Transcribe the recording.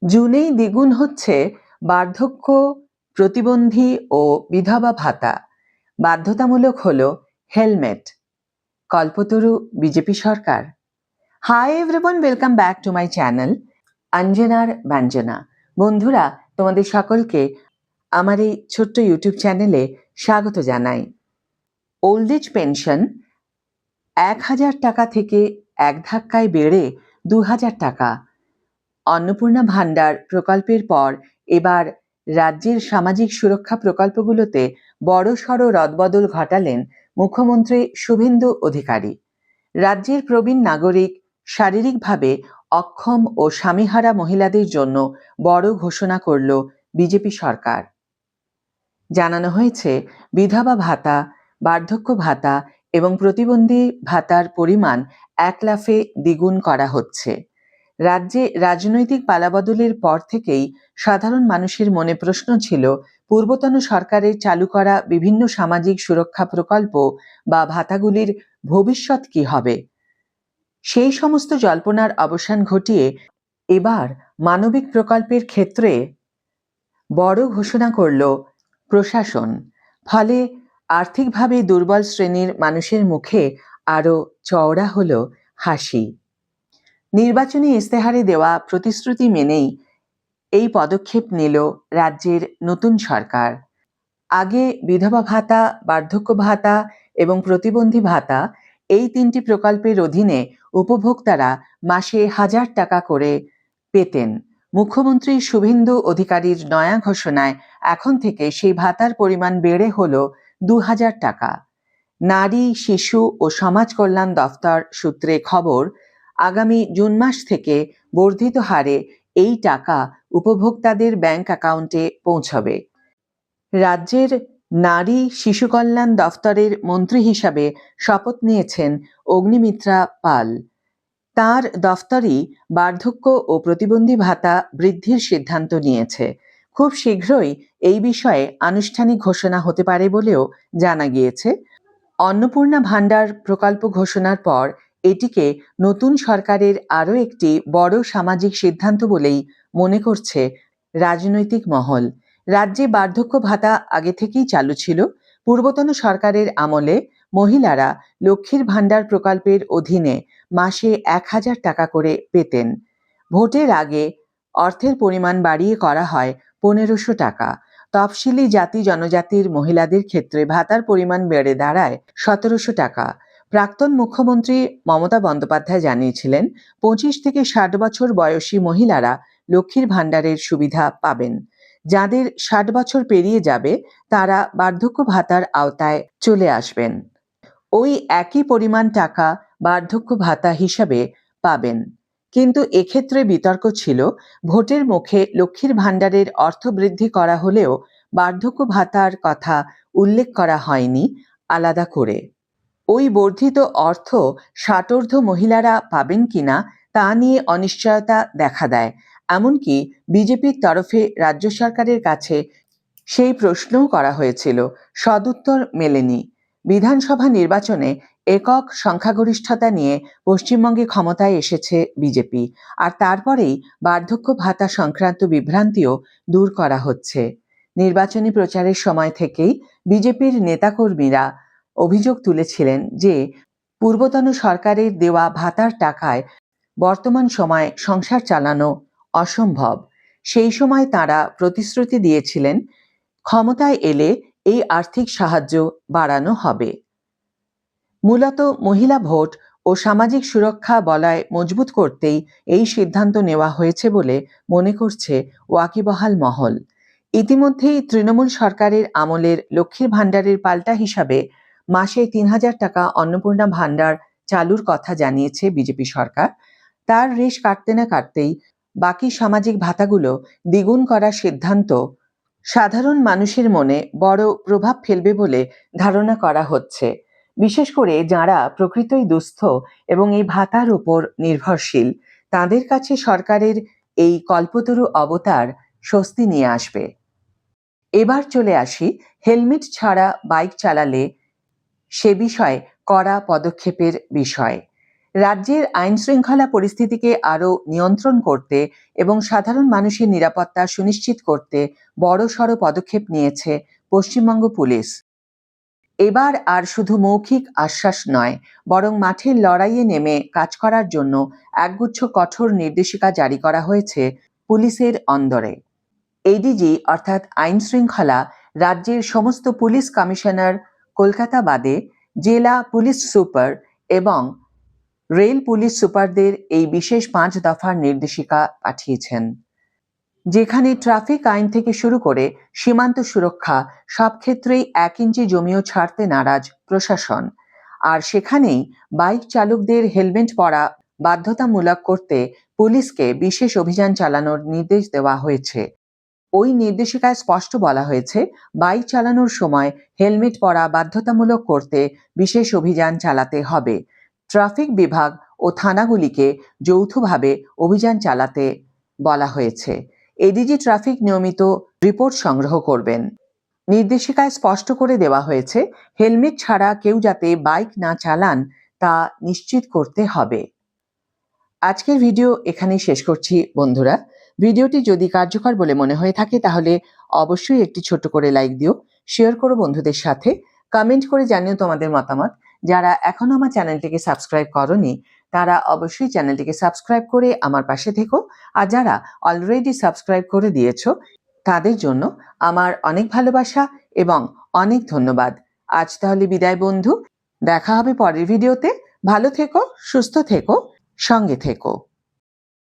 জুনেই দ্বিগুণ হচ্ছে বার্ধক্য প্রতিবন্ধী ও বিধবা ভাতা। বাধ্যতামূলক হলো হেলমেট। কল্পতরু বিজেপি সরকার। Hi everyone, welcome back to my channel অঞ্জনার ব্যঞ্জনা। বন্ধুরা, তোমাদের সকলকে আমার এই ছোট্ট ইউটিউব চ্যানেলে স্বাগত জানাই। ওল্ড এজ পেনশন 1,000 টাকা থেকে এক ধাক্কায় বেড়ে 2,000 টাকা। অন্নপূর্ণা ভাণ্ডার প্রকল্পের পর এবার রাজ্যের সামাজিক সুরক্ষা প্রকল্পগুলোতে বড়সড় রদবদল ঘটালেন মুখ্যমন্ত্রী শুভেন্দু অধিকারী। রাজ্যের প্রবীণ নাগরিক, শারীরিকভাবে অক্ষম ও স্বামীহারা মহিলাদের জন্য বড় ঘোষণা করল বিজেপি সরকার। জানানো হয়েছে, বিধবা ভাতা, বার্ধক্য ভাতা এবং প্রতিবন্ধী ভাতার পরিমাণ 1 লাফে দ্বিগুণ করা হচ্ছে। রাজ্যে রাজনৈতিক পালাবদলের পর থেকেই সাধারণ মানুষের মনে প্রশ্ন ছিল, পূর্বতন সরকারের চালু করা বিভিন্ন সামাজিক সুরক্ষা প্রকল্প বা ভাতাগুলির ভবিষ্যৎ কি হবে। সেই সমস্ত জল্পনার অবসান ঘটিয়ে এবার মানবিক প্রকল্পের ক্ষেত্রে বড় ঘোষণা করল প্রশাসন। ফলে আর্থিকভাবে দুর্বল শ্রেণীর মানুষের মুখে আরও চওড়া হল হাসি। নির্বাচনী ইস্তেহারে দেওয়া প্রতিশ্রুতি মেনেই এই পদক্ষেপ নিল রাজ্যের নতুন সরকার। আগে বিধবা ভাতা, বার্ধক্য ভাতা এবং প্রতিবন্ধী ভাতা, এই 3টি প্রকল্পের অধীনে উপভোক্তারা মাসে 1,000 টাকা করে পেতেন। মুখ্যমন্ত্রী শুভেন্দু অধিকারীর নয়া ঘোষণায় এখন থেকে সেই ভাতার পরিমাণ বেড়ে হল 2,000 টাকা। নারী, শিশু ও সমাজ কল্যাণ দফতর সূত্রে খবর, আগামী জুন মাস থেকে বর্ধিত হারে এই টাকা উপভোক্তাদের ব্যাংক অ্যাকাউন্টে পৌঁছবে। রাজ্যের নারী শিশু কল্যাণ দফতরের মন্ত্রী হিসাবে শপথ নিয়েছেন অগ্নিমিত্রা পাল। তার দফতরই বার্ধক্য ও প্রতিবন্ধী ভাতা বৃদ্ধির সিদ্ধান্ত নিয়েছে। খুব শীঘ্রই এই বিষয়ে আনুষ্ঠানিক ঘোষণা হতে পারে বলেও জানা গিয়েছে। অন্নপূর্ণা ভাণ্ডার প্রকল্প ঘোষণার পর এটিকে নতুন সরকারের আরও একটি বড় সামাজিক সিদ্ধান্ত বলেই মনে করছে রাজনৈতিক মহল। রাজ্যে বার্ধক্য ভাতা আগে থেকেই চালু ছিল। পূর্বতন সরকারের আমলে মহিলারা লক্ষ্মীর ভাণ্ডার প্রকল্পের অধীনে মাসে 1,000 টাকা করে পেতেন। ভোটের আগে অর্থের পরিমাণ বাড়িয়ে করা হয় 1,500 টাকা। তফসিলি জাতি জনজাতির মহিলাদের ক্ষেত্রে ভাতার পরিমাণ বেড়ে দাঁড়ায় 1,700 টাকা। প্রাক্তন মুখ্যমন্ত্রী মমতা বন্দ্যোপাধ্যায় জানিয়েছিলেন, 25 থেকে 60 বছর বয়সী মহিলারা লক্ষ্মীর ভাণ্ডারের সুবিধা পাবেন। যাদের 60 বছর পেরিয়ে যাবে তারা বার্ধক্য ভাতার আওতায় চলে আসবেন। ওই একই পরিমাণ টাকা বার্ধক্য ভাতা হিসাবে পাবেন। কিন্তু এক্ষেত্রে বিতর্ক ছিল, ভোটের মুখে লক্ষ্মীর ভাণ্ডারের অর্থ বৃদ্ধি করা হলেও বার্ধক্য ভাতার কথা উল্লেখ করা হয়নি আলাদা করে। ওই বর্ধিত অর্থ ষাটোর্ধ্ব মহিলারা পাবেন কিনা তা নিয়ে অনিশ্চয়তা দেখা দেয়। এমনকি বিজেপির তরফে রাজ্য সরকারের কাছে সেই প্রশ্নও করা হয়েছিল, সদুত্তর মেলেনি। বিধানসভা নির্বাচনে একক সংখ্যাগরিষ্ঠতা নিয়ে পশ্চিমবঙ্গে ক্ষমতায় এসেছে বিজেপি, আর তারপরেই বার্ধক্য ভাতা সংক্রান্ত বিভ্রান্তিও দূর করা হচ্ছে। নির্বাচনী প্রচারের সময় থেকেই বিজেপির নেতাকর্মীরা অভিযোগ তুলেছিলেন যে পূর্বতন সরকারের দেওয়া ভাতার টাকায় বর্তমান সময়ে সংসার চালানো অসম্ভব। সেই সময় তাঁরা প্রতিশ্রুতি দিয়েছিলেন, ক্ষমতায় এলে এই আর্থিক সাহায্য বাড়ানো হবে। মূলত মহিলা ভোট ও সামাজিক সুরক্ষা বলয় মজবুত করতেই এই সিদ্ধান্ত নেওয়া হয়েছে বলে মনে করছে ওয়াকিবহাল মহল। ইতিমধ্যেই তৃণমূল সরকারের আমলের লক্ষ্মীর ভাণ্ডারের পাল্টা হিসাবে মাসে 3,000 টাকা অন্নপূর্ণা ভাণ্ডার চালুর কথা জানিয়েছে বিজেপি সরকার। তার রেশ কাটতে না কাটতেই বাকি সামাজিক ভাতাগুলো দ্বিগুণ করার সিদ্ধান্ত সাধারণ মানুষের মনে বড় প্রভাব ফেলবে বলে ধারণা করা হচ্ছে। বিশেষ করে যারা প্রকৃতই দুস্থ এবং এই ভাতার উপর নির্ভরশীল, তাদের কাছে সরকারের এই কল্পতরু অবতার স্বস্তি নিয়ে আসবে। এবার চলে আসি হেলমেট ছাড়া বাইক চালালে সে বিষয়ে কড়া পদক্ষেপের বিষয়। রাজ্যের আইন শৃঙ্খলা পরিস্থিতিকে আরও নিয়ন্ত্রণ করতে এবং সাধারণ মানুষের নিরাপত্তা সুনিশ্চিত করতে বড়সড় পদক্ষেপ নিয়েছে পশ্চিমবঙ্গ পুলিশ। এবার আর শুধু মৌখিক আশ্বাস নয়, বরং মাঠের লড়াইয়ে নেমে কাজ করার জন্য একগুচ্ছ কঠোর নির্দেশিকা জারি করা হয়েছে পুলিশের অন্দরে। এডিজি অর্থাৎ আইন শৃঙ্খলা রাজ্যের সমস্ত পুলিশ কমিশনার, কলকাতা বাদে জেলা পুলিশ সুপার এবং রেল পুলিশ সুপারদের এই বিশেষ 5 দফার নির্দেশিকা পাঠিয়েছেন, যেখানে ট্রাফিক আইন থেকে শুরু করে সীমান্ত সুরক্ষা সব ক্ষেত্রেই 1 ইঞ্চি জমিও ছাড়তে নারাজ প্রশাসন। আর সেখানেই বাইক চালকদের হেলমেট পরা বাধ্যতামূলক করতে পুলিশকে বিশেষ অভিযান চালানোর নির্দেশ দেওয়া হয়েছে। ওই নির্দেশিকায় স্পষ্ট বলা হয়েছে, বাইক চালানোর সময় হেলমেট পরা বাধ্যতামূলক করতে বিশেষ অভিযান চালাতে হবে। ট্রাফিক বিভাগ ও থানাগুলিকে যৌথভাবে অভিযান চালাতে বলা হয়েছে। এডিজি ট্রাফিক নিয়মিত রিপোর্ট সংগ্রহ করবেন। নির্দেশিকায় স্পষ্ট করে দেওয়া হয়েছে, হেলমেট ছাড়া কেউ যাতে বাইক না চালান তা নিশ্চিত করতে হবে। আজকের ভিডিও এখানেই শেষ করছি বন্ধুরা। ভিডিওটি যদি কার্যকর বলে মনে হয়ে থাকে তাহলে অবশ্যই একটি ছোট্ট করে লাইক দিও, শেয়ার করো বন্ধুদের সাথে, কমেন্ট করে জানিও তোমাদের মতামত। যারা এখনো আমার চ্যানেলটিকে সাবস্ক্রাইব করোনি তারা অবশ্যই চ্যানেলটিকে সাবস্ক্রাইব করে আমার পাশে থেকো, আর যারা অলরেডি সাবস্ক্রাইব করে দিয়েছো তাদের জন্য আমার অনেক ভালোবাসা এবং অনেক ধন্যবাদ। আজ তাহলে বিদায় বন্ধু, দেখা হবে পরের ভিডিওতে। ভালো থেকো, সুস্থ থেকো, সঙ্গে থেকো।